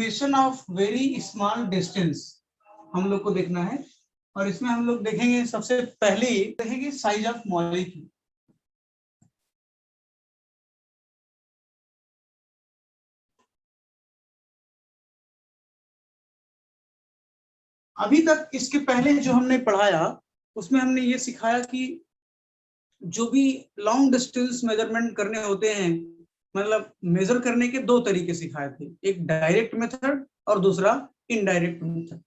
Estimation of very small distance हम लोग को देखना है। और इसमें हम लोग देखेंगे, सबसे पहले देखेंगे साइज ऑफ मॉलिक्यूल। अभी तक इसके पहले जो हमने पढ़ाया उसमें हमने ये सिखाया कि जो भी लॉन्ग डिस्टेंस मेजरमेंट करने होते हैं, मतलब मेजर करने के दो तरीके सिखाए थे, एक डायरेक्ट मेथड और दूसरा इनडायरेक्ट मेथड।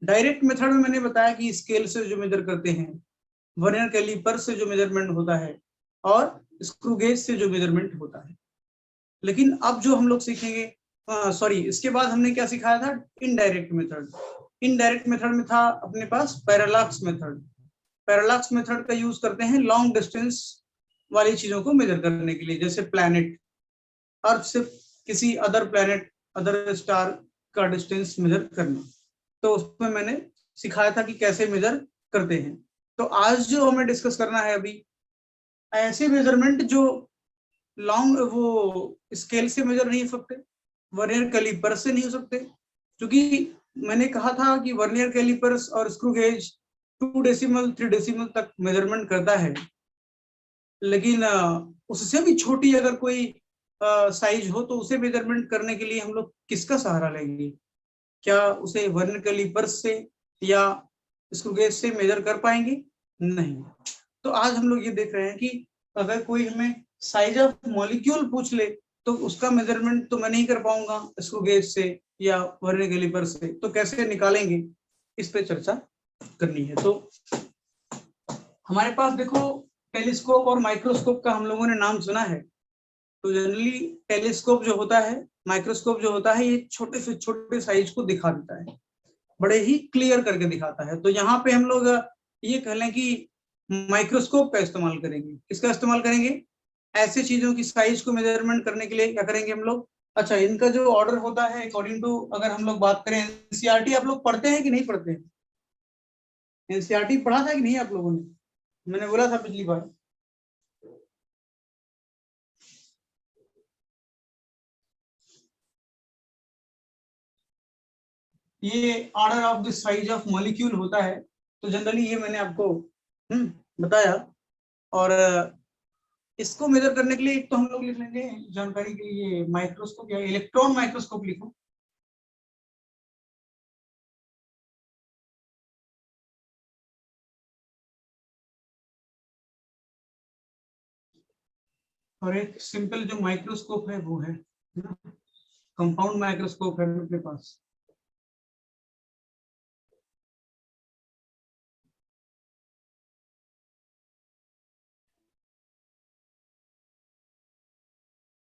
डायरेक्ट मेथड में मैंने बताया कि स्केल से जो मेजर करते हैं, वर्नियर कैलिपर से जो मेजरमेंट होता है और स्क्रू गेज से जो मेजरमेंट होता है। लेकिन अब जो हम लोग सीखेंगे, सॉरी, इसके बाद हमने क्या सिखाया था, इनडायरेक्ट मेथड। इनडायरेक्ट मेथड में था अपने पास पैरालॉक्स मेथड। पैरालॉक्स मेथड का यूज करते हैं लॉन्ग डिस्टेंस वाली चीजों को मेजर करने के लिए, जैसे प्लैनेट, अर्थ से किसी अदर प्लैनेट, अदर स्टार का डिस्टेंस मेजर करना। तो उसमें मैंने सिखाया था कि कैसे मेजर करते हैं। तो आज जो हमें डिस्कस करना है अभी, ऐसे मेजरमेंट जो लॉन्ग वो स्केल से मेजर नहीं हो सकते, वर्नियर कैलिपर से नहीं हो सकते, क्योंकि मैंने कहा था कि वर्नियर कैलिपर्स और स्क्रू गेज 2 डेसिमल 3 डेसिमल तक मेजरमेंट करता है। लेकिन उससे भी छोटी अगर कोई साइज हो तो उसे मेजरमेंट करने के लिए हम लोग किसका सहारा लेंगे? क्या उसे वर्नियर कैलिपर्स से या स्क्रू गेज से मेजर कर पाएंगे? नहीं। तो आज हम लोग ये देख रहे हैं कि अगर कोई हमें साइज ऑफ मॉलिक्यूल पूछ ले तो उसका मेजरमेंट तो मैं नहीं कर पाऊंगा स्क्रू गेज से या वर्नियर कैलिपर से, तो कैसे निकालेंगे, इस पे चर्चा करनी है। तो हमारे पास देखो, टेलीस्कोप और माइक्रोस्कोप का हम लोगों ने नाम सुना है। तो जनरली टेलीस्कोप जो होता है, माइक्रोस्कोप जो होता है, ये छोटे से छोटे साइज को दिखा देता है, बड़े ही क्लियर करके दिखाता है। तो यहाँ पे हम लोग ये कह लें कि माइक्रोस्कोप का इस्तेमाल करेंगे। किसका इस्तेमाल करेंगे? ऐसे चीजों की साइज को मेजरमेंट करने के लिए क्या करेंगे हम लोग? अच्छा, इनका जो ऑर्डर होता है अकॉर्डिंग टू, अगर हम लोग बात करें, एनसीईआरटी आप लोग पढ़ते हैं कि नहीं पढ़ते हैं? एनसीईआरटी पढ़ा था कि नहीं आप लोगों ने? मैंने बोला था पिछली बार। ये order of the size of molecule होता है। तो जनरली ये मैंने आपको बताया। और इसको मेजर करने के लिए एक तो हम लोग लिख लेंगे जानकारी के लिए माइक्रोस्कोप या इलेक्ट्रॉन माइक्रोस्कोप लिखो। और एक सिंपल जो माइक्रोस्कोप है वो है ना, कंपाउंड माइक्रोस्कोप है मेरे पास।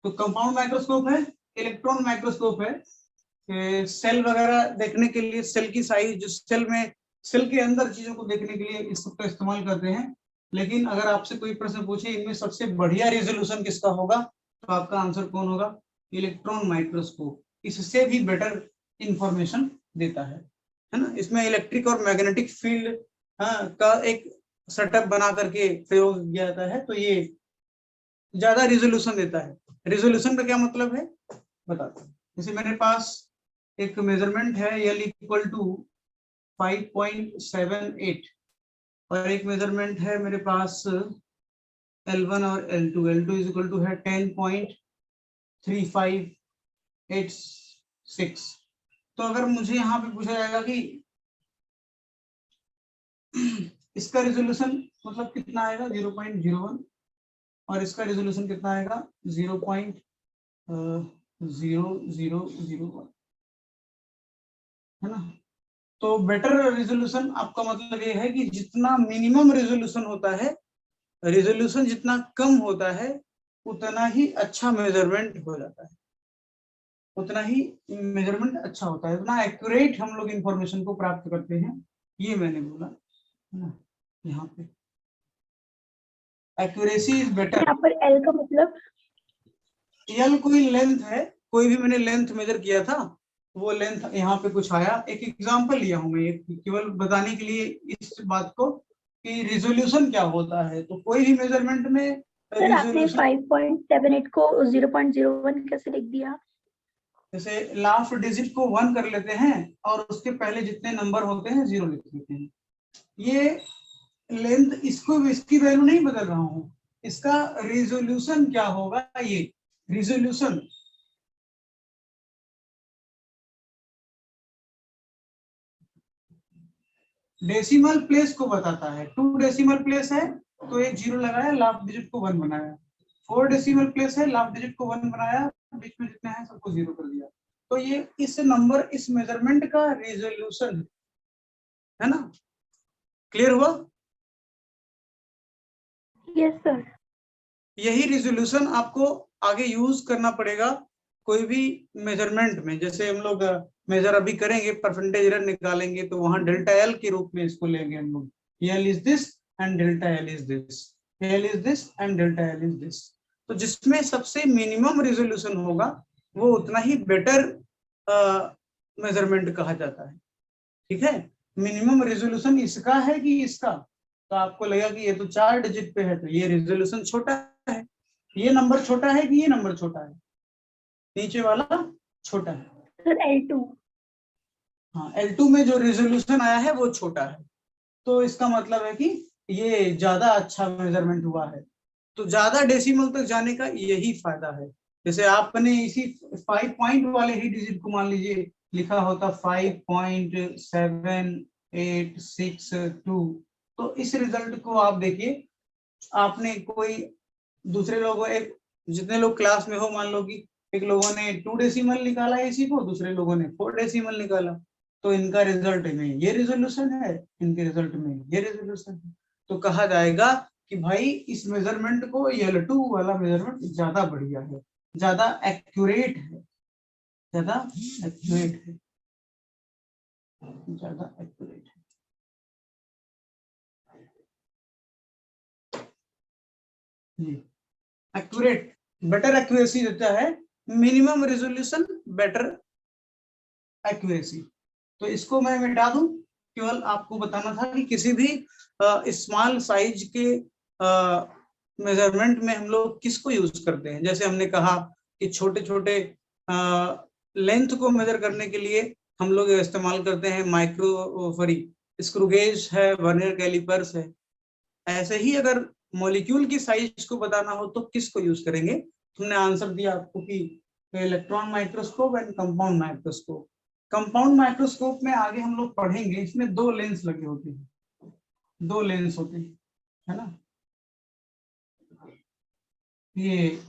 तो कंपाउंड माइक्रोस्कोप है, इलेक्ट्रॉन माइक्रोस्कोप है, सेल वगैरह देखने के लिए, सेल की साइज, जो सेल में, सेल के अंदर चीजों को देखने के लिए इस सब का इस्तेमाल करते हैं। लेकिन अगर आपसे कोई प्रश्न पूछे इनमें सबसे बढ़िया रेजोल्यूशन किसका होगा, तो आपका आंसर कौन होगा? Electron microscope. इससे भी बेटर इंफॉर्मेशन देता है ना। इसमें इलेक्ट्रिक और मैग्नेटिक फील्ड का एक सेटअप बना करके प्रयोग किया जाता है, तो ये ज्यादा रिजोल्यूशन देता है। रिजोल्यूशन का क्या मतलब है बताता हूँ। जैसे मेरे पास एक मेजरमेंट है L इक्वल टू 5.78 और एक मेजरमेंट है मेरे पास L1 और L2 इज इक्वल टू है 10.3586। तो अगर मुझे यहाँ पे पूछा जाएगा कि इसका रिजोल्यूशन मतलब कितना आएगा, 0.01, और इसका रिजोल्यूशन कितना आएगा, 0.0001, है ना। तो बेटर रिजोल्यूशन आपका मतलब ये है कि जितना मिनिमम रिजोल्यूशन होता है, रिजोल्यूशन जितना कम होता है, उतना ही अच्छा मेजरमेंट हो जाता है, उतना ही मेजरमेंट अच्छा होता है, उतना एक्यूरेट हम लोग इंफॉर्मेशन को प्राप्त करते हैं। ये मैंने बोला है ना, यहाँ पे एक्यूरेसी इज बेटर। यहाँ पर एल का मतलब, एल कोई लेंथ है, कोई भी मैंने लेंथ मेजर किया था, वो लेंथ यहाँ पे कुछ आया। एक एग्जांपल लिया हूं मैं केवल बताने के लिए इस बात को कि रिजोल्यूशन क्या होता है। तो कोई भी मेजरमेंट में सर आपने रिजोल्यूशन, 5.78 को 0.01 कैसे लिख दिया? जैसे लास्ट डिजिट को 1 कर लेते हैं और उसके पहले जितने नंबर होते हैं 0 लिख लेते हैं। ये लेंथ, इसकी वैल्यू नहीं बदल रहा हूं, इसका रिजोल्यूशन क्या होगा, ये रिजोल्यूशन डेसिमल प्लेस को बताता है। 2 डेसिमल प्लेस है तो एक 0 लगाया, लास्ट डिजिट को 1 बनाया। 4 डेसिमल प्लेस है, लास्ट डिजिट को 1 बनाया, बीच में जितने हैं सबको 0 कर दिया। तो ये इस नंबर, इस मेजरमेंट का रिजोल्यूशन है ना। क्लियर हुआ? Yes sir. यही रिजोल्यूशन आपको आगे यूज करना पड़ेगा कोई भी मेजरमेंट में। जैसे हम लोग मेजर अभी करेंगे, परसेंटेज एरर निकालेंगे, तो वहां डेल्टा एल के रूप में इसको लेंगे हम लोग। L is this and delta L is this, L is this and delta L is this. तो जिसमें सबसे मिनिमम रिजोल्यूशन होगा वो उतना ही बेटर मेजरमेंट कहा जाता है। ठीक है, मिनिमम रेजोल्यूशन इसका है कि इसका, तो आपको लगेगा कि ये तो 4 डिजिट पे है तो ये रेजोल्यूशन छोटा है, ये नंबर छोटा है कि ये नंबर छोटा है, नीचे वाला छोटा है सर L2। हाँ, L2 में जो रेजोल्यूशन आया है वो छोटा है, तो इसका मतलब है कि ये ज्यादा अच्छा मेजरमेंट हुआ है। तो ज्यादा डेसिमल तक जाने का यही फायदा है। जैसे आपने इसी 5 पॉइंट वाले ही डिजिट को मान लीजिए लिखा होता 5.7862, तो इस रिजल्ट को आप देखिए, आपने कोई दूसरे लोगों, एक जितने लोग क्लास में हो, मान लो कि एक लोगों ने 2 डेसिमल निकाला इसी को, दूसरे लोगों ने 4 डेसिमल निकाला, तो इनका रिजल्ट में ये रिजोल्यूशन है, इनके रिजल्ट में ये रिजोल्यूशन है। तो कहा जाएगा कि भाई इस मेजरमेंट को L2 वाला मेजरमेंट ज्यादा बढ़िया है, ज्यादा एक्यूरेट है, ज्यादा एक्यूरेट है, ज्यादा एक्यूरेट है। एक्यूरेट, बेटर एक्यूरेसी देता है, मिनिमम रेजोल्यूशन बेटर एक्यूरेसी। तो इसको मैं मिटा दूं, केवल आपको बताना था कि किसी भी स्मॉल साइज के मेजरमेंट में हम लोग किसको यूज करते हैं। जैसे हमने कहा कि छोटे छोटे लेंथ को मेजर करने के लिए हम लोग इस्तेमाल करते हैं माइक्रो स्क्रू गेज है, वर्नियर कैलिपर्स है। ऐसे ही अगर मॉलिक्यूल की साइज को बताना हो तो किसको यूज करेंगे। हमने आंसर दिया आपको कि electron microscope and compound microscope. Compound microscope में आगे हम लोग पढ़ेंगे, इसमें 2 लेंस लगे होते हैं, 2 लेंस होते हैं, है ना। ये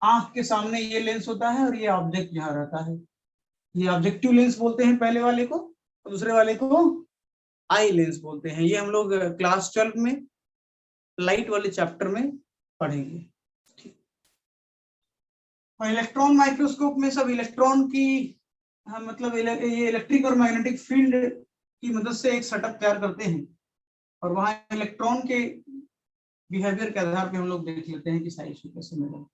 आंख के सामने ये लेंस होता है और ये ऑब्जेक्ट यहाँ रहता है, ये ऑब्जेक्टिव लेंस बोलते हैं पहले वाले को, और दूसरे वाले को आई लेंस बोलते हैं। ये हम लोग क्लास 12 में लाइट वाले चैप्टर में पढ़ेंगे। और इलेक्ट्रॉन माइक्रोस्कोप में सब इलेक्ट्रॉन की मतलब ये इलेक्ट्रिक और मैग्नेटिक फील्ड की मदद से एक सेटअप तैयार करते हैं, और वहां इलेक्ट्रॉन के बिहेवियर के आधार पे हम लोग देख लेते हैं कि साइज को कैसे मेजर।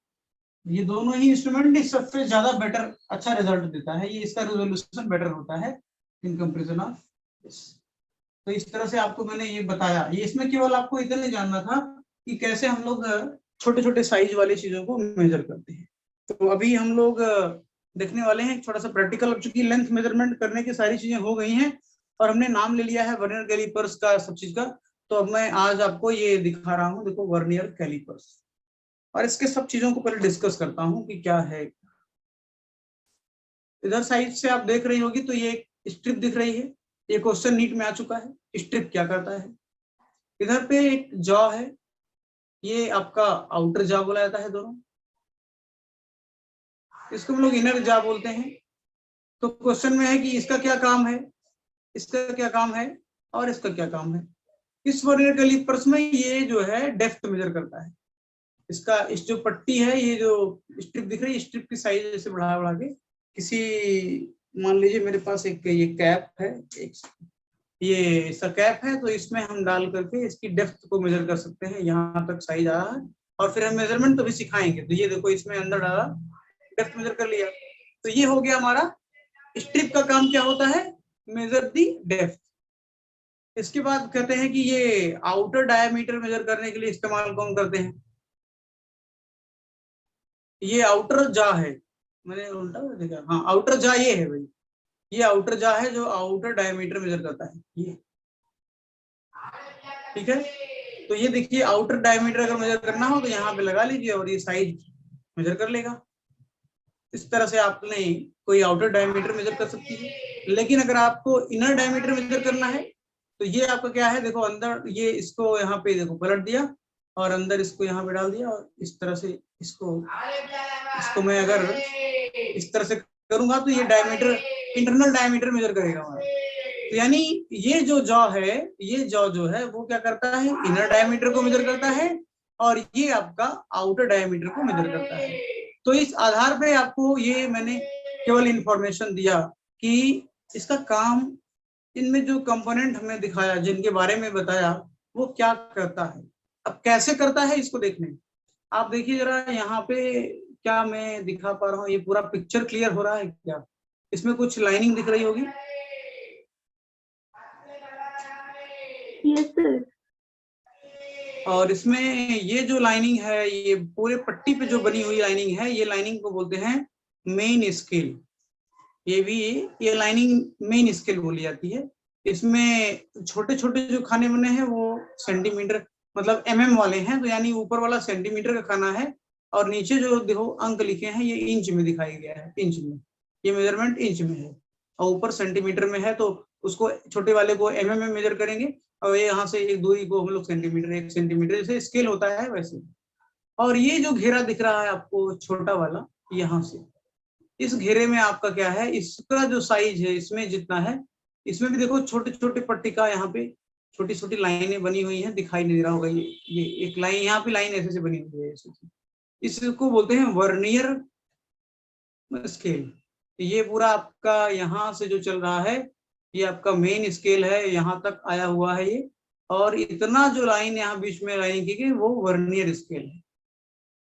ये दोनों ही इंस्ट्रूमेंट इस सबसे ज्यादा बेटर अच्छा रिजल्ट देता है, ये इसका रेजोल्यूशन बेटर होता है इन कंपैरिजन ऑफ दिस। तो इस तरह से आपको मैंने ये बताया, ये इसमें केवल आपको इतना ही जानना था कि कैसे हम लोग छोटे छोटे साइज वाली चीजों को मेजर करते हैं। तो अभी हम लोग देखने वाले हैं थोड़ा सा प्रैक्टिकल। अब चूंकि लेंथ मेजरमेंट करने की सारी चीजें हो गई हैं और हमने नाम ले लिया है वर्नियर कैलिपर्स का, सब चीज का, तो अब मैं आज आपको ये दिखा रहा हूँ, देखो वर्नियर कैलिपर्स, और इसके सब चीजों को पहले डिस्कस करता हूँ कि क्या है। इधर साइड से आप देख रही होगी तो ये एक स्ट्रिप दिख रही है, ये क्वेश्चन नीट में आ चुका है, स्ट्रिप क्या करता है। इधर पे एक जॉ है, ये आपका आउटर जॉ बोला जाता है दोनों, इसको हम लोग इनर जॉ बोलते हैं। तो क्वेश्चन में है कि इसका क्या काम है, इसका क्या काम है और इसका क्या काम है। इस वर्नियर कैलिपर्स में ये जो है डेप्थ मेजर करता है। इसका इस जो पट्टी है, ये जो स्ट्रिप दिख रही है, स्ट्रिप की साइज ऐसे बढ़ा बढ़ा के किसी, मान लीजिए मेरे पास एक ये कैप है, एक ये इसका कैप है, तो इसमें हम डाल करके इसकी डेप्थ को मेजर कर सकते हैं, यहाँ तक साइज आ रहा है। और फिर हम मेजरमेंट तो भी सिखाएंगे। तो ये देखो इसमें अंदर डाला, डेप्थ मेजर कर लिया, तो ये हो गया हमारा। स्ट्रिप का काम क्या होता है, मेजर दी डेप्थ। इसके बाद कहते हैं कि ये आउटर डायमीटर मेजर करने के लिए इस्तेमाल कौन करते हैं, ये आउटर जॉ है, मैंने उल्टा देखा, हाँ आउटर जा ये है भाई, ये आउटर जा है जो आउटर डायमीटर मेजर करता है ये, ठीक है। तो ये देखिए आउटर डायमीटर अगर मेजर करना हो तो यहाँ पे लगा लीजिए और ये साइज मेजर कर लेगा। इस तरह से आपने कोई आउटर डायमीटर मेजर कर सकती है। लेकिन अगर आपको इनर डायमीटर मेजर करना है तो ये आपका क्या है, देखो अंदर ये इसको यहाँ पे देखो पलट दिया और अंदर इसको यहाँ पे डाल दिया और इस तरह से इसको मैं अगर इस तरह से करूंगा तो ये डायमीटर इंटरनल डायमीटर मेजर करेगा हमारा। तो यानी ये जो जॉ है, ये जॉ जो है वो क्या करता है, इनर डायमीटर को मेजर करता है और ये आपका आउटर डायमीटर को मेजर करता है। तो इस आधार पे आपको ये मैंने केवल इंफॉर्मेशन दिया कि इसका काम, इनमें जो कंपोनेंट हमने दिखाया जिनके बारे में बताया वो क्या करता है। अब कैसे करता है इसको देखने, आप देखिए जरा यहाँ पे क्या मैं दिखा पा रहा हूँ, ये पूरा पिक्चर क्लियर हो रहा है क्या? इसमें कुछ लाइनिंग दिख रही होगी। Yes sir. और इसमें ये जो लाइनिंग है, ये पूरे पट्टी पे जो बनी हुई लाइनिंग है, ये लाइनिंग को बोलते हैं मेन स्केल। ये भी ये लाइनिंग मेन स्केल बोली जाती है। इसमें छोटे छोटे जो खाने बने हैं वो सेंटीमीटर मतलब एमएम वाले हैं, तो यानी ऊपर वाला सेंटीमीटर का खाना है और नीचे जो देखो अंक लिखे हैं ये इंच में दिखाई गया है, इंच में, ये मेजरमेंट इंच में है और ऊपर सेंटीमीटर में है, तो उसको छोटे वाले को एमएम में मेजर करेंगे और ये यहाँ से एक दूरी को हम लोग सेंटीमीटर, 1 सेंटीमीटर जैसे स्केल होता है वैसे। और ये जो घेरा दिख रहा है आपको छोटा वाला, यहाँ से इस घेरे में आपका क्या है, इसका जो साइज है इसमें जितना है, इसमें भी देखो छोटे छोटे पट्टिका यहाँ पे छोटी छोटी लाइनें बनी हुई हैं, दिखाई नहीं दे रहा होगा ये एक लाइन यहाँ पे लाइन ऐसे से बनी हुई है ऐसे से। इसको बोलते हैं वर्नियर स्केल। ये पूरा आपका यहाँ से जो चल रहा है ये आपका मेन स्केल है, यहाँ तक आया हुआ है ये, और इतना जो लाइन यहाँ बीच में लाइन की गई वो वर्नियर स्केल है।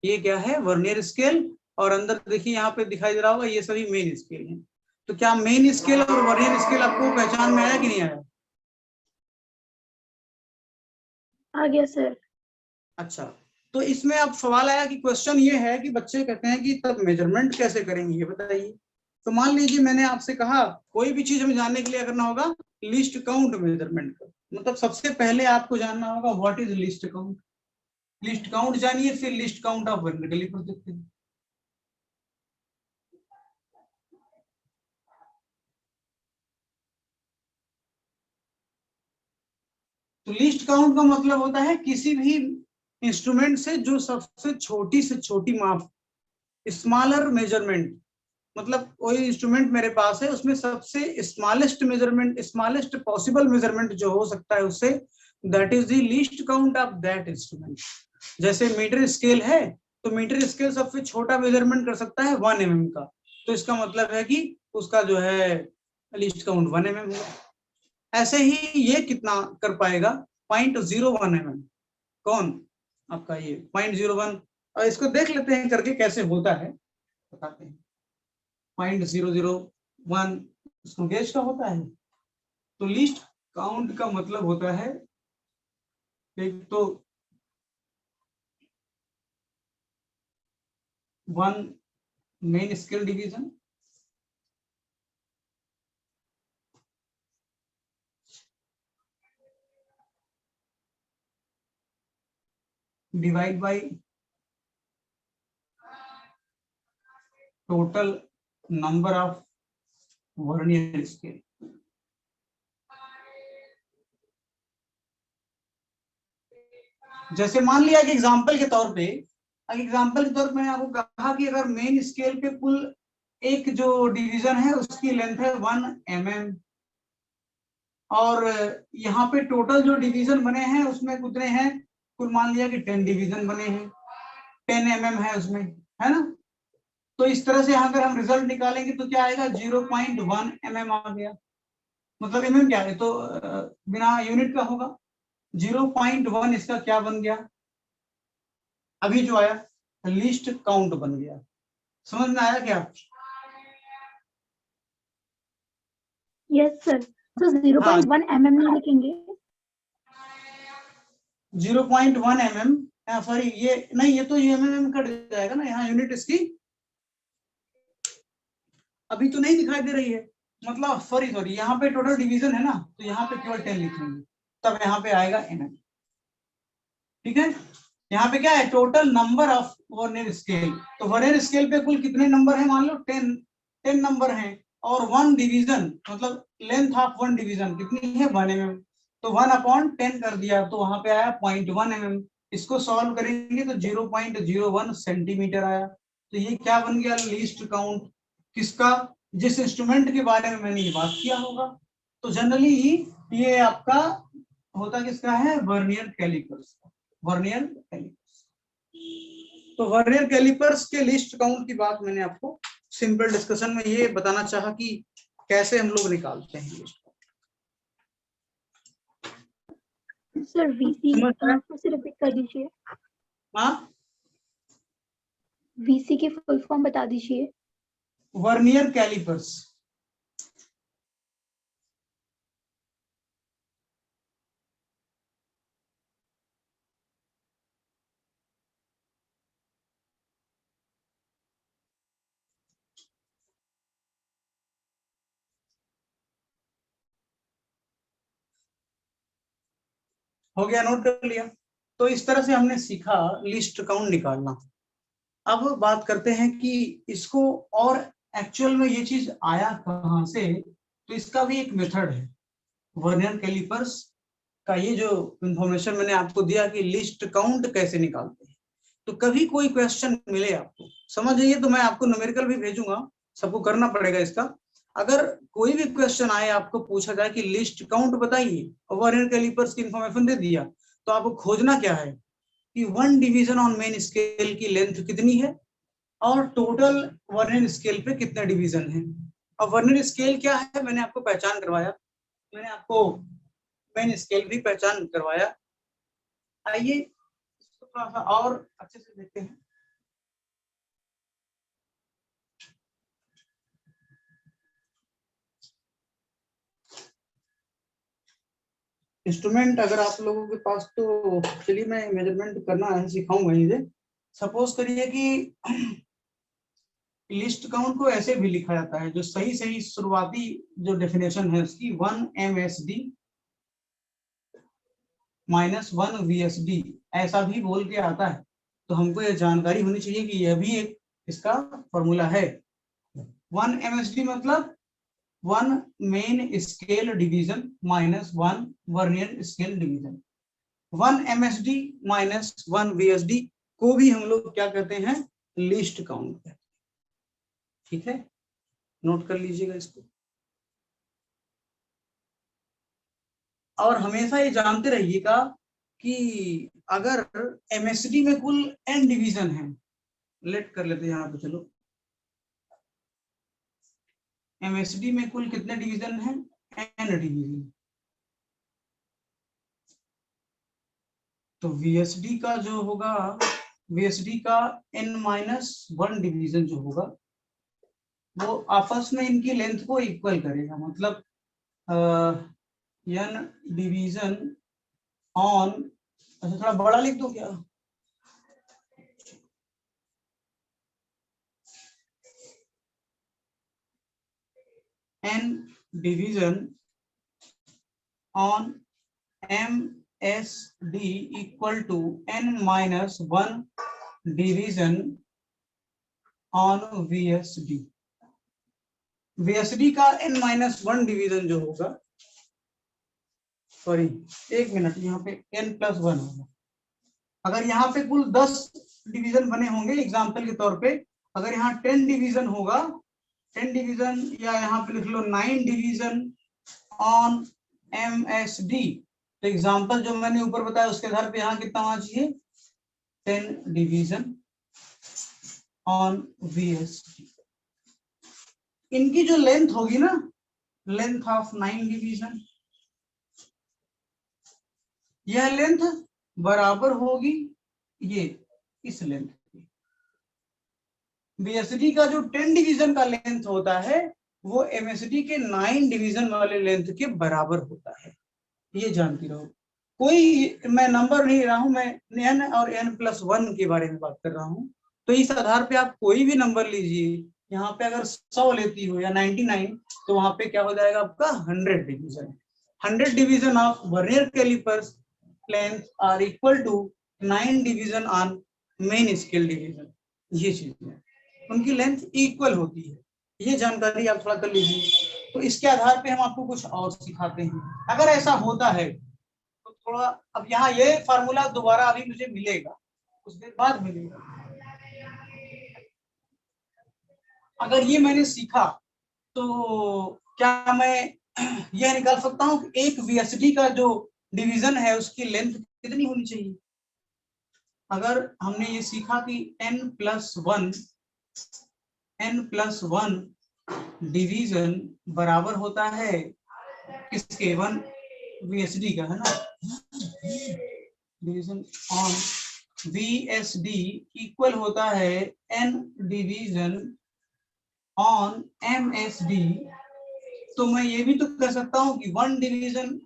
ये क्या है, वर्नियर स्केल। और अंदर देखिए यहाँ पे दिखाई दे रहा होगा ये सभी मेन स्केल हैं। तो क्या मेन स्केल और वर्नियर स्केल आपको पहचान में आया कि नहीं आया? आ गया सर। अच्छा, तो इसमें अब सवाल आया कि क्वेश्चन ये है कि बच्चे कहते हैं कि तब मेजरमेंट कैसे करेंगे ये बताइए। तो मान लीजिए मैंने आपसे कहा कोई भी चीज हमें जानने के लिए करना होगा लिस्ट काउंट मेजरमेंट का, मतलब सबसे पहले आपको जानना होगा what is list count. List count जानिए, फिर लिस्ट काउंट आप वर्टिकली पढ़ सकते हैं। तो लिस्ट काउंट का मतलब होता है किसी भी इंस्ट्रूमेंट से जो सबसे छोटी से छोटी माप, स्मॉलर मेजरमेंट, मतलब कोई इंस्ट्रूमेंट मेरे पास है उसमें सबसे smallest measurement, smallest possible measurement जो हो सकता है उससे, that is the least count of that instrument. जैसे मीटर स्केल है तो मीटर स्केल सबसे छोटा मेजरमेंट कर सकता है 1 mm का, तो इसका मतलब है कि उसका जो है लीस्ट काउंट 1 mm होगा। ऐसे ही ये कितना कर पाएगा 0.01 mm, कौन आपका ये 0.01, और इसको देख लेते हैं करके कैसे होता है बताते हैं। 0.001 इसको गेज का होता है। तो लीस्ट काउंट का मतलब होता है एक तो 1 main scale division divide by total number of vernier scale. जैसे मान लिया कि एग्जांपल के तौर पे मैंने आपको कहा कि अगर मेन स्केल पे कुल एक जो डिवीजन है उसकी लेंथ है 1 mm और यहाँ पे टोटल जो डिवीजन बने हैं उसमें कितने हैं, कुल मान लिया कि 10 डिवीजन बने हैं, 10 mm है उसमें, है ना। तो इस तरह से अगर हम रिजल्ट निकालेंगे तो क्या आएगा 0.1 mm आ गया, मतलब mm क्या है तो बिना यूनिट का होगा। 0.1 इसका क्या बन गया, अभी जो आया लिस्ट काउंट बन गया। समझ में आया क्या? Yes sir. तो 0.1 mm नहीं लिखेंगे? 0.1 mm, सॉरी ये नहीं, ये तो mm कट जाएगा ना, यहाँ यूनिट इसकी अभी तो नहीं दिखाई दे रही है, मतलब सॉरी यहाँ पे टोटल डिवीजन है ना, तो यहाँ पे केवल 10 लिखेंगे, तब यहाँ पे आएगा mm। ठीक है, यहाँ पे क्या है, total number of vernier scale. तो वर्नियर स्केल पे कुल कितने नंबर है, मान लो 10 नंबर हैं, और 1 डिवीजन मतलब लेंथ ऑफ 1 डिवीजन कितनी है 1 mm, तो 1/10 कर दिया, तो वहां पे आया 0.1 mm। इसको सॉल्व करेंगे तो 0.01 सेंटीमीटर आया। तो ये क्या बन गया, लीस्ट काउंट किसका, जिस इंस्ट्रूमेंट के बारे में मैंने ये बात किया होगा। तो जनरली ये आपका होता किसका है, वर्नियर कैलिपर्स, वर्नियर कैलिपर्स। तो वर्नियर कैलिपर्स के लिस्ट काउंट की बात मैंने आपको सिंपल डिस्कशन में ये बताना चाहा कि कैसे हम लोग निकालते हैं लिस्ट। सर वीसी फिर से रिपीट कर दीजिए। हाँ, वीसी की फुल फॉर्म बता दीजिए। Vernier callipers. हो गया, नोट कर लिया। तो इस तरह से हमने सीखा लिस्ट काउंट निकालना। अब बात करते हैं कि इसको और एक्चुअल में ये चीज आया कहां से, तो इसका भी एक मेथड है वर्नियर कैलिपर्स का। ये जो इंफॉर्मेशन मैंने आपको दिया कि लिस्ट काउंट कैसे निकालते हैं, तो कभी कोई क्वेश्चन मिले आपको, समझ जाइए, तो मैं आपको न्यूमेरिकल भी भेजूंगा, सबको करना पड़ेगा इसका। अगर कोई भी क्वेश्चन आए, आपको पूछा जाए कि लिस्ट काउंट बताइए, और वर्नियर कैलिपर्स की इंफॉर्मेशन दे दिया, तो आपको खोजना क्या है कि 1 डिवीजन ऑन मेन स्केल की लेंथ कितनी है, और टोटल वर्नियर स्केल पे कितने डिवीजन है। और वर्नियर स्केल क्या है, मैंने आपको पहचान करवाया, मैंने आपको मेन स्केल भी पहचान करवाया। आइए इसको थोड़ा सा और अच्छे से देखते हैं। इंस्ट्रूमेंट अगर आप लोगों के पास, तो चलिए मैं मेजरमेंट करना है सिखाऊंगा इसे। सपोज करिए कि लिस्ट काउंट को ऐसे भी लिखा जाता है, जो सही सही शुरुआती जो डेफिनेशन है उसकी, 1 MSD माइनस 1 VSD, ऐसा भी बोल के आता है। तो हमको यह जानकारी होनी चाहिए कि यह भी एक इसका फॉर्मूला है। 1 MSD मतलब 1 main scale division minus 1 vernier scale division. 1 MSD minus 1 VSD को भी हम लोग क्या कहते हैं, लिस्ट काउंट कहते हैं। ठीक है, नोट कर लीजिएगा इसको। और हमेशा ये जानते रहिएगा कि अगर MSD में कुल n डिवीजन है, लेट कर लेते हैं यहाँ पे, चलो MSD में कुल कितने डिवीजन हैं, n डिवीजन। तो VSD का जो होगा, VSD का n-1 डिवीजन जो होगा, वो आपस में इनकी लेंथ को इक्वल करेगा, मतलब n डिवीजन ऑन, अच्छा थोड़ा बड़ा लिख दो क्या, n division on MSD equal to n-1 division on VSD। VSD का n-1 डिवीजन जो होगा, सॉरी एक मिनट, यहाँ पे n+1 होगा। अगर यहाँ पे कुल 10 डिवीजन बने होंगे एग्जाम्पल के तौर पे, अगर यहाँ 10 डिवीजन होगा, 10 डिवीजन, या यहाँ पे लिख लो 9 डिवीजन ऑन MSD, तो एग्जाम्पल जो मैंने ऊपर बताया उसके आधार पे यहाँ कितना होना चाहिए, 10 डिवीजन ऑन VSD। इनकी जो लेंथ होगी ना, लेंथ ऑफ 9 डिवीजन, यह लेंथ बराबर होगी ये इस लेंथ की। VSD का जो 10 डिवीजन का लेंथ होता है, वो MSD के 9 डिवीजन वाले लेंथ के बराबर होता है, ये जानती रहो। कोई मैं नंबर नहीं रहा हूं, मैं n और n+1 के बारे में बात कर रहा हूं। तो इस आधार पे आप कोई भी नंबर लीजिए, यहाँ पे अगर 100 लेती हो या 99, तो वहां पे क्या हो जाएगा आपका 100 division. 100 division of vernier callipers length are equal to 9 division on main scale division. ये चीज है, उनकी लेंथ इक्वल होती है। ये जानकारी आप थोड़ा कर लीजिए। तो इसके आधार पे हम आपको कुछ और सिखाते हैं। अगर ऐसा होता है तो थोड़ा, अब यहाँ ये फार्मूला दोबारा अभी मुझे मिलेगा, कुछ देर बाद मिलेगा। अगर ये मैंने सीखा तो क्या मैं यह निकाल सकता हूँ कि एक वीएसडी का जो डिवीजन है उसकी लेंथ कितनी होनी चाहिए। अगर हमने ये सीखा कि n+1 डिवीजन बराबर होता है किसके, 1 वीएसडी का, है ना, डिवीजन ऑन वीएसडी इक्वल होता है n डिवीजन ऑन एमएसडी। तो मैं ये भी तो कर सकता हूँ कि 1 डिवीजन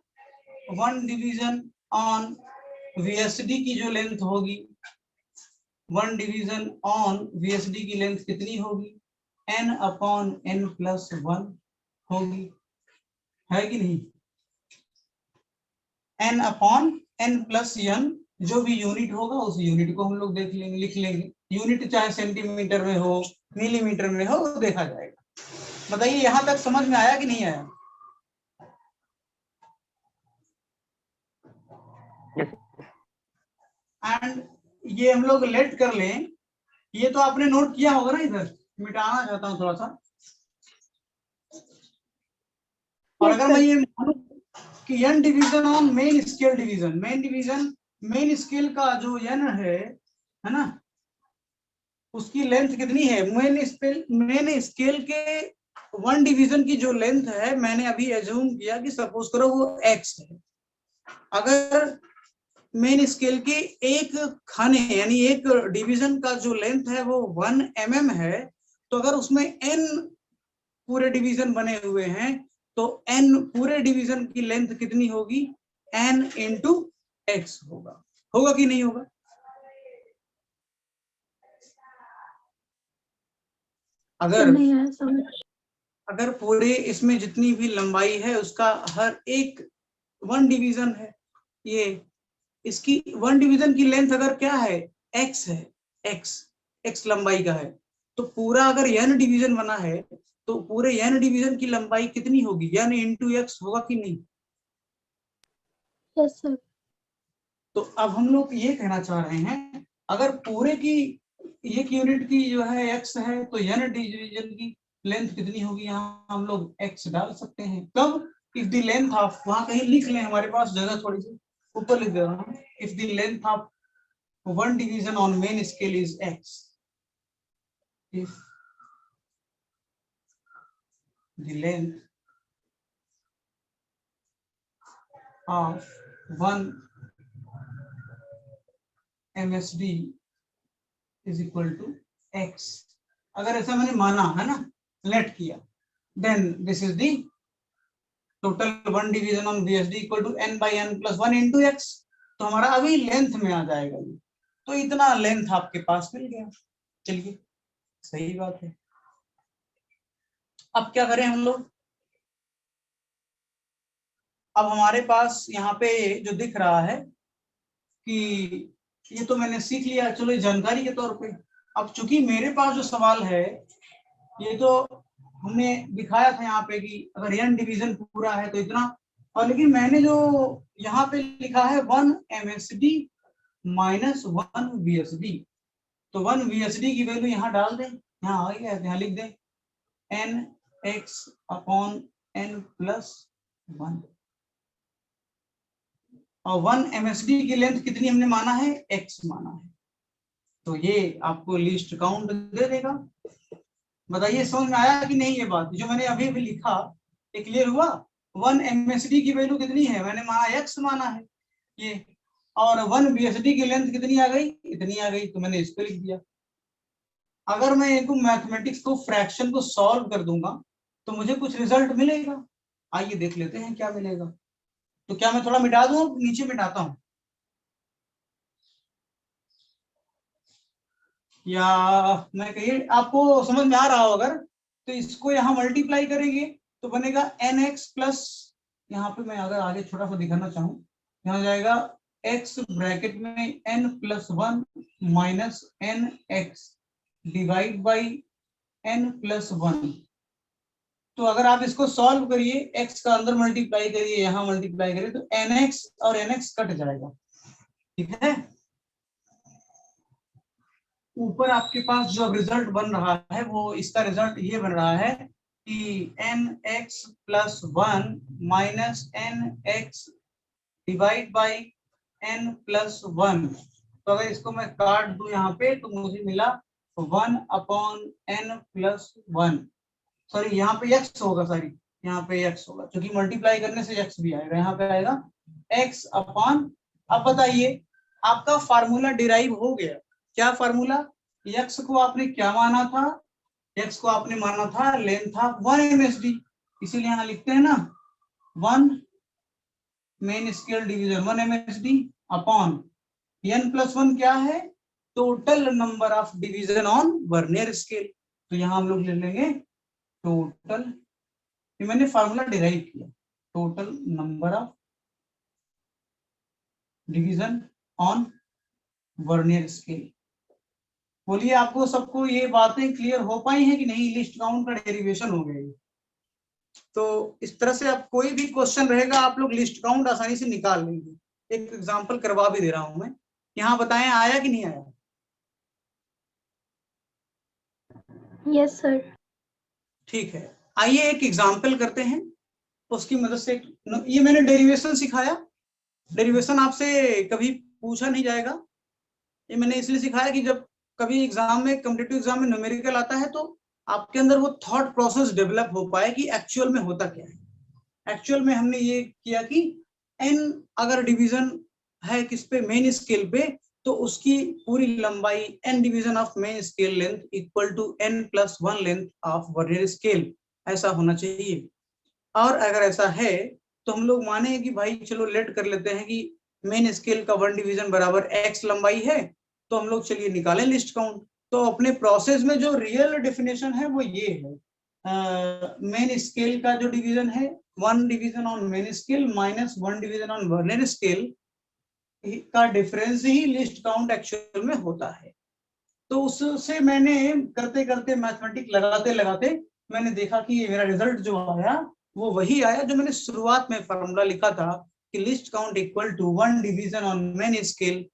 ऑन वीएसडी की जो लेंथ होगी, 1 डिवीजन ऑन वीएसडी की लेंथ कितनी होगी, n/n+1 होगी, है कि नहीं। n/n+n जो भी यूनिट होगा उस यूनिट को हम लोग देख लेंगे, लिख लेंगे। यूनिट चाहे सेंटीमीटर में हो, मिलीमीटर में हो, वो देखा जाएगा। बताइए यहां तक समझ में आया कि नहीं आया। एंड ये हम लोग लेट कर लें, ये तो आपने नोट किया होगा ना, इधर मिटाना चाहता हूं थोड़ा सा। और अगर मैं ये मानूं कि n division on main scale division, main scale का जो n है ना, उसकी लेंथ कितनी है, मेन स्केल के 1 डिवीजन की जो लेंथ है, मैंने अभी एज्यूम किया कि सपोज करो वो x है। अगर मेन स्केल के एक खाने यानी एक डिवीजन का जो लेंथ है वो 1 mm है, तो अगर उसमें n पूरे डिवीजन बने हुए हैं तो n पूरे डिवीजन की लेंथ कितनी होगी, n इंटू x होगा कि नहीं होगा। अगर पूरे इसमें जितनी भी लंबाई है उसका हर एक 1 डिवीजन है, ये इसकी 1 डिवीजन की लेंथ अगर क्या है, x है, x लंबाई का है, तो पूरा अगर n डिवीजन बना है तो पूरे n डिवीजन की लंबाई कितनी होगी, n इंटू x होगा कि नहीं। Yes sir. तो अब हम लोग ये कहना चाह रहे हैं, अगर पूरे की एक यूनिट की जो है x है, तो n डिवीजन की लेंथ कितनी होगी, यहाँ हम लोग x डाल सकते हैं। कब, इफ द लेंथ ऑफ, वहां कहीं लिख लें, हमारे पास जगह थोड़ी सी, ऊपर लिख दे रहा हूँ, if the length of 1 division on main scale is x, if the length of 1 MSD is equal to x, अगर ऐसा मैंने माना है ना, लेट किया, then this is the total 1 division on VSD equal to n/n+1 into x। तो हमारा अभी लेंथ में आ जाएगा ये, तो इतना लेंथ आपके पास मिल गया। चलिए सही बात है। अब क्या करें हम लोग, अब हमारे पास यहाँ पे जो दिख रहा है कि ये तो मैंने सीख लिया, चलो जानकारी के तौर पे। अब चूंकि मेरे पास जो सवाल है, ये तो हमने दिखाया था यहाँ पे कि अगर n डिवीजन पूरा है तो इतना, और लेकिन मैंने जो यहाँ पे लिखा है 1 MSD माइनस 1 VSD, तो 1 VSD की वैल्यू यहाँ डाल दें, यहाँ आ गया, यहाँ लिख दें nx/n+1, और 1 MSD की लेंथ कितनी हमने माना है, x माना है, तो ये आपको लीस्ट काउंट दे देगा। बताइए समझ में आया कि नहीं, ये बात जो मैंने अभी भी लिखा ये क्लियर हुआ। 1 MSD की वैल्यू कितनी है, मैंने माना x माना है ये, और 1 VSD की लेंथ कितनी आ गई, इतनी आ गई, तो मैंने इसको लिख दिया। अगर मैं इनको मैथमेटिक्स को फ्रैक्शन को सॉल्व कर दूंगा तो मुझे कुछ रिजल्ट मिलेगा, आइए देख लेते हैं क्या मिलेगा। तो क्या मैं थोड़ा मिटा दूं, नीचे मिटाता हूं, या मैं कहिए आपको समझ में आ रहा हो अगर, तो इसको यहाँ मल्टीप्लाई करेंगे तो बनेगा nx प्लस, यहाँ पे मैं अगर आगे छोटा सा दिखाना चाहूँ, यहाँ जाएगा x ब्रैकेट में n plus 1 minus N x divide by n plus 1। तो अगर आप इसको सॉल्व करिए, x का अंदर मल्टीप्लाई करिए, यहाँ मल्टीप्लाई करिए, तो nx और nx कट जाएगा, ठीक है। ऊपर आपके पास जो रिजल्ट बन रहा है वो इसका रिजल्ट ये बन रहा है कि nx plus 1 minus N x divide by n plus 1। तो अगर इसको मैं काट दूं यहाँ पे तो मुझे मिला 1 अपॉन n प्लस 1। सॉरी यहाँ पे x होगा, सॉरी यहाँ पे x होगा, क्योंकि मल्टीप्लाई करने से x भी आएगा, यहाँ पे आएगा x अपॉन। अब बताइए आपका फार्मूला डिराइव हो गया। क्या फार्मूला? x को आपने क्या माना था? x को आपने माना था लेंथ था 1 MSD, इसीलिए यहाँ लिखते हैं ना 1 main scale division 1 MSD upon n plus 1 क्या है? Total number of division on vernier scale. तो यहाँ हम लोग ले लेंगे टोटल, ये मैंने फार्मूला डिराइव किया, total number of division on vernier scale. बोलिए आपको सबको ये बातें क्लियर हो पाई हैं कि नहीं? लिस्ट काउंट का डेरिवेशन हो गया। तो इस तरह से आप कोई भी क्वेश्चन रहेगा आप लोग लिस्ट काउंट आसानी से निकाल लेंगे। एक एग्जांपल करवा भी दे रहा हूं मैं, यहाँ बताएं आया कि नहीं आया? Yes sir. ठीक है, आइए एक एग्जांपल करते हैं, उसकी मदद से। ये मैंने डेरिवेशन सिखाया, डेरिवेशन आपसे कभी पूछा नहीं जाएगा। ये मैंने इसलिए सिखाया कि जब कभी एग्जाम में, कॉम्पिटिटिव एग्जाम में न्यूमेरिकल आता है तो आपके अंदर वो थॉट प्रोसेस डेवलप हो पाए कि एक्चुअल में होता क्या है। एक्चुअल में हमने ये किया कि n अगर डिवीजन है किस पे? मेन स्केल पे, तो उसकी पूरी लंबाई n division of main scale length equal to n plus 1 length of vernier scale, ऐसा होना चाहिए। और अगर ऐसा है तो हम लोग माने कि भाई चलो लेट कर लेते हैं कि मेन स्केल का 1 डिवीजन बराबर x लंबाई है, तो हम लोग चलिए निकालें लिस्ट काउंट। तो अपने प्रोसेस में जो रियल डेफिनेशन है वो ये है, मेन स्केल का जो डिवीजन है 1 division on main scale minus 1 division on vernier scale का डिफरेंस ही लिस्ट काउंट एक्चुअल में होता है। तो उससे मैंने करते करते मैथमेटिक्स लगाते लगाते मैंने देखा कि ये मेरा रिजल्ट जो आया वो वही आया जो मैंने शुरुआत में फॉर्मूला लिखा था कि least count equal to 1 division on main scale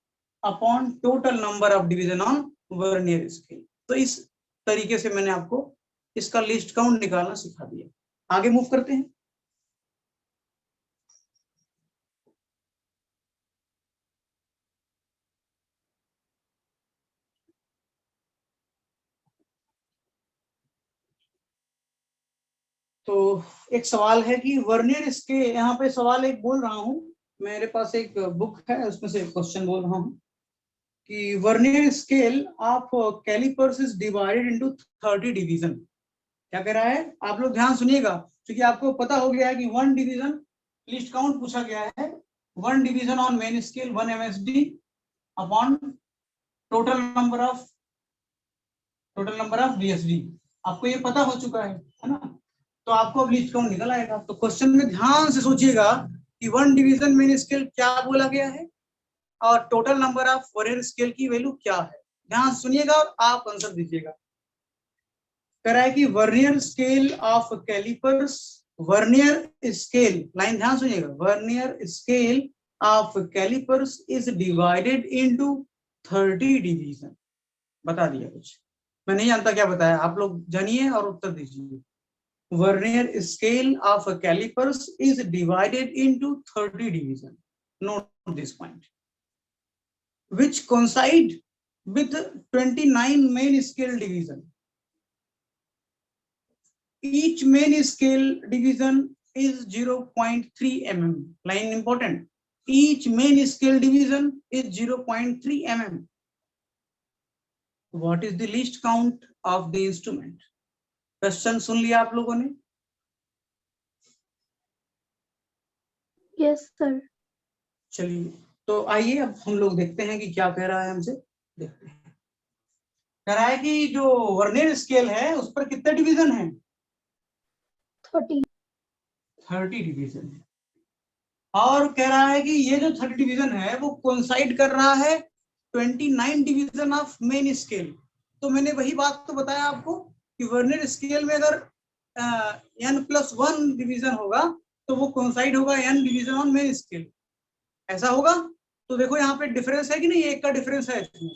upon total number of division on vernier scale. तो इस तरीके से मैंने आपको इसका लिस्ट काउंट निकालना सिखा दिया। आगे मूव करते हैं। तो एक सवाल है कि वर्नियर स्केल, यहाँ पे सवाल एक बोल रहा हूँ, मेरे पास एक बुक है उसमें से क्वेश्चन बोल रहा हूँ कि vernier scale of callipers is divided into 30 division. क्या कह रहा है? आप लोग ध्यान सुनिएगा, क्योंकि आपको पता हो गया है कि 1 डिवीजन लिस्ट काउंट पूछा गया है, 1 division on main scale 1 MSD upon total number of DSD। आपको ये पता हो चुका है ना? तो आपको अब लिस्ट काउंट निकल आएगा। तो क्वेश्चन में ध्यान से सोचिएगा कि 1 डिवीजन मेन स्केल क्या बोला गया है और total number of vernier scale की वैल्यू क्या है। ध्यान सुनिएगा और आप आंसर दीजिएगा। कह रहा है कि vernier scale of callipers, vernier scale, line ध्यान सुनिएगा, vernier scale of callipers is divided into 30 division. बता दिया कुछ, मैं नहीं जानता क्या बताया, आप लोग जानिए और उत्तर दीजिए। Vernier scale of calipers is divided into 30 division. Note this point, which coincide with 29 main scale division. Each main scale division is 0.3 mm. Line important. Each main scale division is 0.3 mm. What is the least count of the instrument? Question सुन लिया आप लोगों ने? Yes sir. चलिए तो आइए अब हम लोग देखते हैं कि क्या कह रहा है हमसे, देखते हैं। कह रहा है कि जो वर्नियर स्केल है उस पर कितने डिवीजन है? 30 डिवीजन है। और कह रहा है कि ये जो 30 डिवीजन है वो कोइंसाइड कर रहा है 29 डिवीजन ऑफ मेन स्केल। तो मैंने वही बात तो बताया आपको कि वर्नियर स्केल में अगर n+1 डिवीजन होगा तो वो कोइंसाइड होगा n division on main scale, ऐसा होगा। तो देखो यहाँ पे डिफरेंस है कि नहीं, एक का डिफरेंस है इसमें।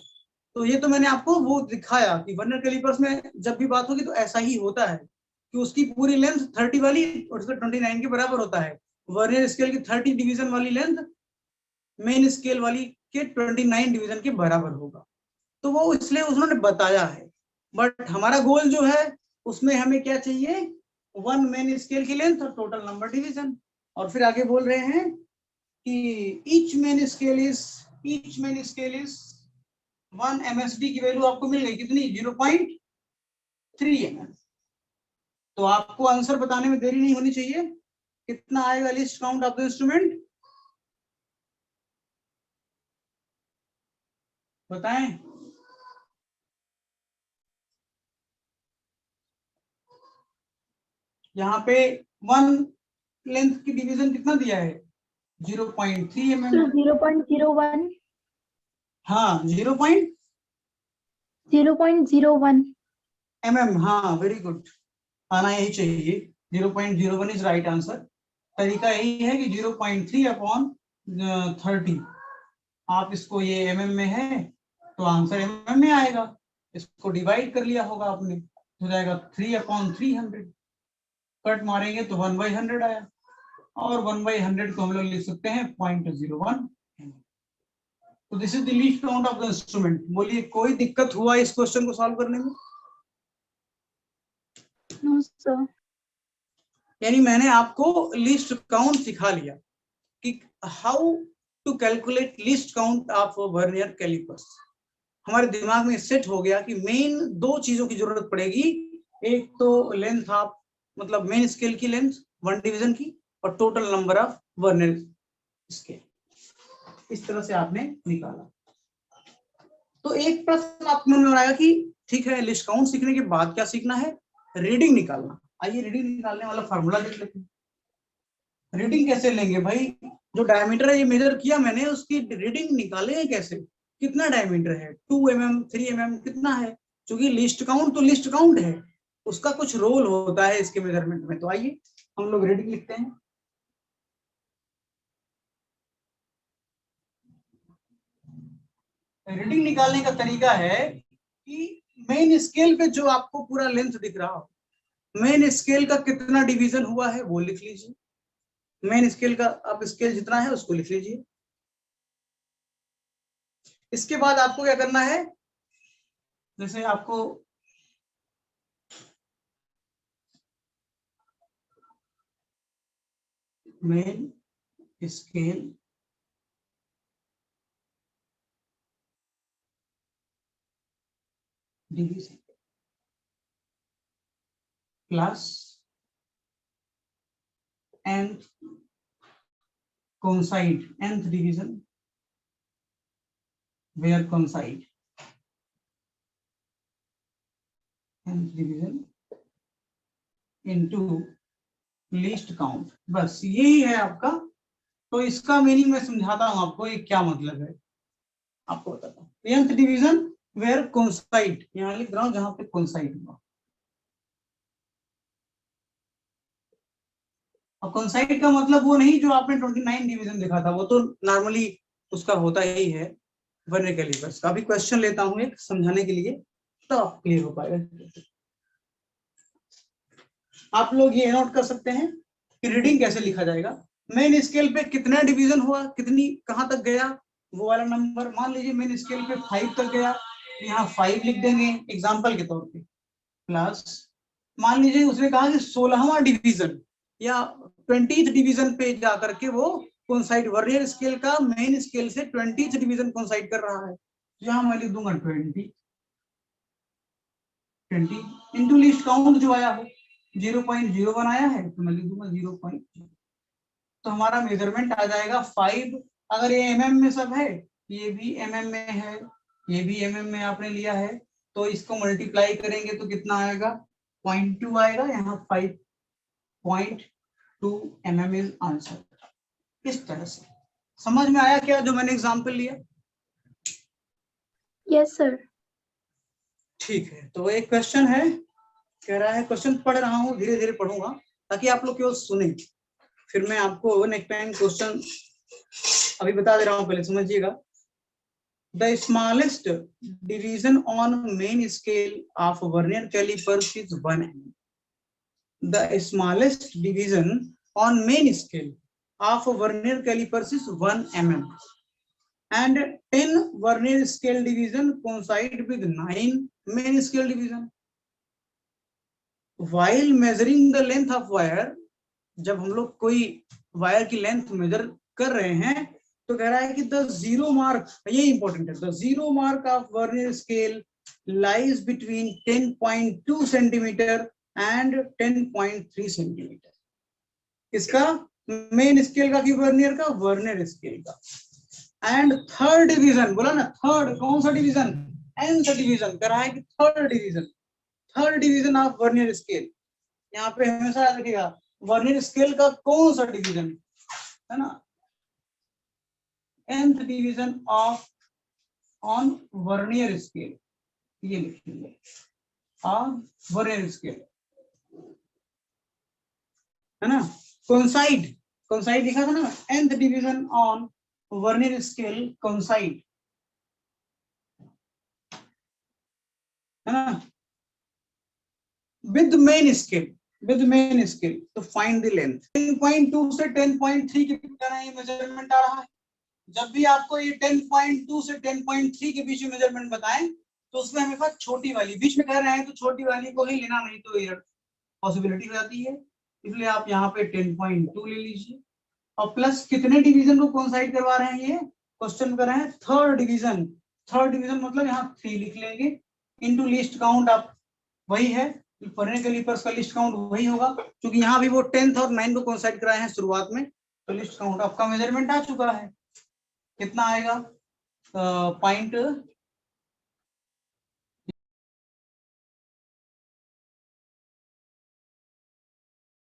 तो ये तो मैंने आपको वो दिखाया कि वर्नियर कैलिपर्स में जब भी बात होगी तो ऐसा ही होता है कि उसकी पूरी लेंथ 30 वाली और उसका 29 के बराबर होता है। वर्नियर स्केल की 30 डिवीजन वाली लेंथ मेन स्केल वाली के 29 डिवीजन के बराबर होगा। तो वो इसलिए उन्होंने बताया है। बट हमारा गोल जो है उसमें हमें क्या चाहिए, 1 मेन स्केल की लेंथ और टोटल नंबर डिवीजन। और फिर आगे बोल रहे हैं कि each main scale is 1 MSD की वैल्यू आपको मिल गई कितनी, 0.3 mm। तो आपको आंसर बताने में देरी नहीं होनी चाहिए। कितना आएगा list count of the instrument, बताएं। यहाँ पे 1 लेंथ की डिवीजन कितना दिया है, 0.3 mm। 0.01। हाँ 0.01 mm। हाँ वेरी गुड, आना यही चाहिए, 0.01 इज राइट आंसर। तरीका यही है कि 0.3/30 आप इसको, ये mm में है तो आंसर mm में आएगा, इसको डिवाइड कर लिया होगा आपने, हो जाएगा 3/300। कट मारेंगे तो 1/100 आया, और 1/100 को हम लोग लिख सकते हैं 0.01। तो this is the least count of the instrument. बोलिए कोई दिक्कत हुआ इस क्वेश्चन को सॉल्व करने में? No sir. यानी मैंने आपको लिस्ट काउंट सिखा लिया कि how to calculate least count of vernier callipers. हमारे दिमाग में सेट हो गया कि मेन 2 चीजों की जरूरत पड़ेगी, एक तो लेंथ ऑफ, मतलब मेन स्केल की लेंथ 1 डिवीजन की, और total number of vernier scale. इस तरह से आपने निकाला। तो एक प्रश्न आपके मन में आया कि ठीक है, लिस्ट काउंट सीखने के बाद क्या सीखना है, रीडिंग निकालना। आइए रीडिंग निकालने वाला फार्मूला देख लेते हैं। रीडिंग कैसे लेंगे भाई, जो डायमीटर है ये मेजर किया मैंने, उसकी रीडिंग निकालेंगे कैसे, कितना डायमीटर है, 2 mm 3 mm कितना है। क्योंकि लिस्ट काउंट तो लिस्ट काउंट है, उसका कुछ रोल होता है इसके मेजरमेंट में। तो आइए हम लोग रीडिंग लिखते हैं। रीडिंग निकालने का तरीका है कि मेन स्केल पे जो आपको पूरा लेंथ दिख रहा हो, मेन स्केल का कितना डिवीजन हुआ है वो लिख लीजिए। मेन स्केल का आप स्केल जितना है उसको लिख लीजिए। इसके बाद आपको क्या करना है, जैसे आपको main scale division plus nth coincide, nth division where coincide, nth division into least count। बस यही है आपका। तो इसका मीनिंग मैं समझाता हूं आपको, ये क्या मतलब है आपको बताता हूँ। nth डिवीजन वेयर कोइंसाइड, यहाँ लिख रहा हूं जहां पे कोइंसाइड हुआ। और कोइंसाइड का मतलब वो नहीं जो आपने 29 डिवीजन देखा था, वो तो नॉर्मली उसका होता ही है वर्नियर कैलिपर्स का। अभी क्वेश्चन लेता हूं एक समझाने के लिए, तो आप क्लियर हो पाएगा। आप लोग ये नोट कर सकते हैं कि रीडिंग कैसे लिखा जाएगा। मेन स्केल पे कितना डिवीजन हुआ, कितनी कहां तक गया, वो वाला नंबर। मान लीजिए मेन स्केल पे 5 तक गया, यहाँ 5 लिख देंगे एग्जांपल के तौर पे। प्लस मान लीजिए उसने कहा कि 16वां डिवीजन या 20th डिवीजन पे जाकर के वो कोइंसाइड, वर्नियर स्केल का मेन स्केल से 20th डिवीजन कोइंसाइड कर रहा है। यहाँ मैं लिख दूंगा 20 इंटू लिस्ट काउंट जो आया हो 0.01 आया है, तो मैं लिख दूंगा 0.0। तो हमारा मेजरमेंट आ जाएगा 5। अगर ये mm में सब है, ये भी mm में है, ये भी mm में आपने लिया है, तो इसको मल्टीप्लाई करेंगे तो कितना आएगा, 0.2 आएगा, यहाँ 5.2 mm इज आंसर। इस तरह से समझ में आया क्या जो मैंने एग्जाम्पल लिया? Yes sir. ठीक है, तो एक क्वेश्चन है, कह रहा है, क्वेश्चन पढ़ रहा हूँ, धीरे धीरे पढ़ूंगा ताकि आप लोग केवल सुने, फिर मैं आपको नेक्स्ट टाइम क्वेश्चन अभी बता दे रहा हूँ, पहले समझिएगा। The smallest division on main scale of vernier calipers is 1 mm. The smallest division on main scale of vernier calipers is 1 mm. And 10 vernier scale division coincide with 9 main scale division. While measuring the length of wire, जब हम लोग कोई wire की length major कर रहे हैं तो कह रहा है कि द जीरो मार्क, ये इंपॉर्टेंट है, the zero mark of vernier scale lies between 10.2 centimetre and 10.3 centimetre. इसका मेन स्केल का कि वर्नियर का, वर्नियर स्केल का। एंड थर्ड डिवीजन, बोला ना थर्ड, कौन सा डिवीजन, nth डिवीजन, कह रहा है कि third division of vernier scale. यहाँ पे हमेशा याद रखिएगा वर्नियर स्केल का कौन सा डिवीजन है ना, nth division of on vernier scale, ये लिखेंगे ऑन वर्नियर स्केल, है ना। कोइंसाइड लिखा था ना, nth division on vernier scale coincide, है ना, विद मेन स्केल तो फाइंड द लेंथ। 10.2 से 10.3 के बीच में ये मेजरमेंट आ रहा है। जब भी आपको ये 10.2 से 10.3 के बीच में मेजरमेंट बताएं तो उसमें हमेशा छोटी वाली बीच में कह रहे हैं तो छोटी वाली को ही लेना, नहीं तो एरर पॉसिबिलिटी हो जाती है, इसलिए आप यहाँ पे 10.2 ले लीजिए। और प्लस कितने डिवीजन को कोइंसाइड करवा रहे हैं, ये क्वेश्चन कर रहे हैं थर्ड डिवीजन मतलब यहाँ 3 लिख लेंगे, इनटू लिस्ट काउंट आप वही है, वर्नियर कैलिपर्स का लिस्ट काउंट वही होगा, क्योंकि यहाँ भी वो 10th और 9 को कोइंसाइड कराए हैं शुरुआत में, तो लिस्ट काउंट आपका मेजरमेंट आ चुका है। कितना आएगा, 0.2